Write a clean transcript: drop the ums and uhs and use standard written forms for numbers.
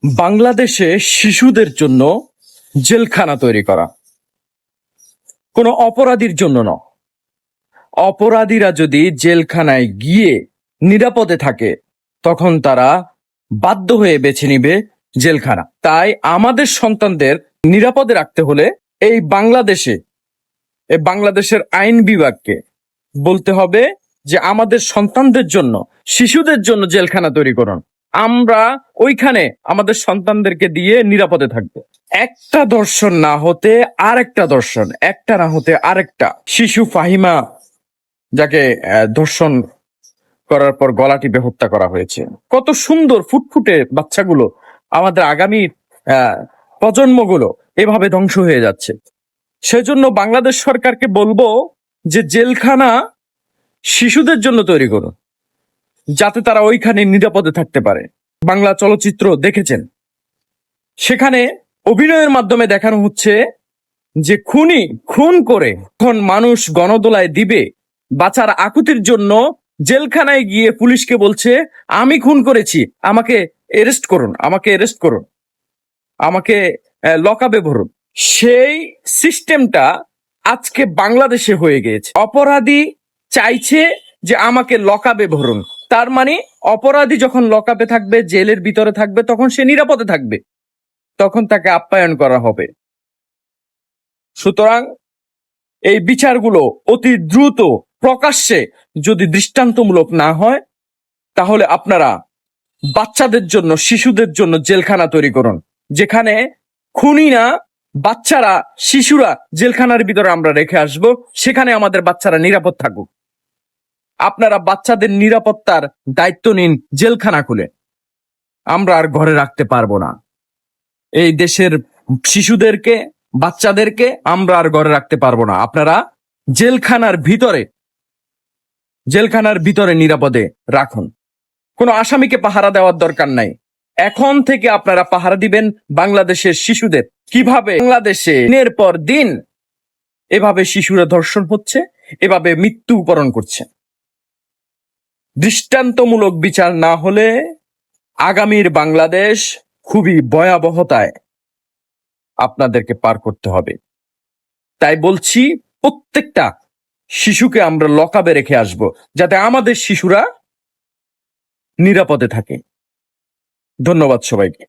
বাংলাদেশে শিশুদের জন্য জেলখানা তৈরি করা কোনো অপরাধীর জন্য নয়। অপরাধীরা যদি জেলখানায় গিয়ে নিরাপদে থাকে তখন তারা বাধ্য হয়ে বেছে নিবে জেলখানা। তাই আমাদের সন্তানদের নিরাপদে রাখতে হলে এই বাংলাদেশের আইন বিভাগকে বলতে হবে যে আমাদের সন্তানদের জন্য, শিশুদের জন্য জেলখানা তৈরি করুন। আমরা ওইখানে আমাদের সন্তানদেরকে দিয়ে নিরাপদে থাকবো। একটা ধর্ষণ না হতে আরেকটা ধর্ষণ, একটা না হতে আরেকটা। শিশু ফাহিমা, যাকে ধর্ষণ করার পর গলা টিপে হত্যা করা হয়েছে, কত সুন্দর ফুটফুটে বাচ্চাগুলো, আমাদের আগামী প্রজন্মগুলো এভাবে ধ্বংস হয়ে যাচ্ছে। সেজন্য বাংলাদেশ সরকারকে বলবো যে জেলখানা শিশুদের জন্য তৈরি করুন, যাতে তারা ওইখানে নিরাপদে থাকতে পারে। বাংলা চলচ্চিত্র দেখেছেন, সেখানে অভিনয়ের মাধ্যমে দেখানো হচ্ছে যে খুনি খুন করে এখন মানুষ গণদোলায় দিবে বাঁচার আকুতির জন্য জেলখানায় গিয়ে পুলিশকে বলছে, আমি খুন করেছি, আমাকে অ্যারেস্ট করুন, আমাকে লকআপে ভরুন। সেই সিস্টেমটা আজকে বাংলাদেশে হয়ে গিয়েছে। অপরাধী চাইছে যে আমাকে লকআপে ভরুন, তার মানে অপরাধী যখন লকআপে থাকবে, জেলের ভিতরে থাকবে, তখন সে নিরাপদে থাকবে, তখন তাকে আপ্যায়ন করা হবে। সুতরাং এই বিচারগুলো অতি দ্রুত প্রকাশ্যে যদি দৃষ্টান্তমূলক না হয়, তাহলে আপনারা বাচ্চাদের জন্য, শিশুদের জন্য জেলখানা তৈরি করুন, যেখানে খুনি না, বাচ্চারা, শিশুরা জেলখানার ভিতরে আমরা রেখে আসব, সেখানে আমাদের বাচ্চারা নিরাপদ থাকুক। আপনারা বাচ্চাদের নিরাপত্তার দায়িত্ব নিন জেলখানা খুলে। আমরা আর ঘরে রাখতে পারবো না এই দেশের শিশুদেরকে, বাচ্চাদেরকে আমরা আর ঘরে রাখতে পারবো না। আপনারা জেলখানার ভিতরে নিরাপদে রাখুন। কোনো আসামিকে পাহারা দেওয়ার দরকার নাই। এখন থেকে আপনারা পাহারা দিবেন বাংলাদেশের শিশুদের। কিভাবে বাংলাদেশে দিনের পর দিন এভাবে শিশুরা ধর্ষণ হচ্ছে, এভাবে মৃত্যুবরণ করছে। দৃষ্টান্তমূলক বিচার না হলে আগামীর বাংলাদেশ খুবই ভয়াবহতায় আপনাদেরকে পার করতে হবে। তাই বলছি, প্রত্যেকটা শিশুকে আমরা লকআপে রেখে আসব, যাতে আমাদের শিশুরা নিরাপদে থাকে। ধন্যবাদ সবাইকে।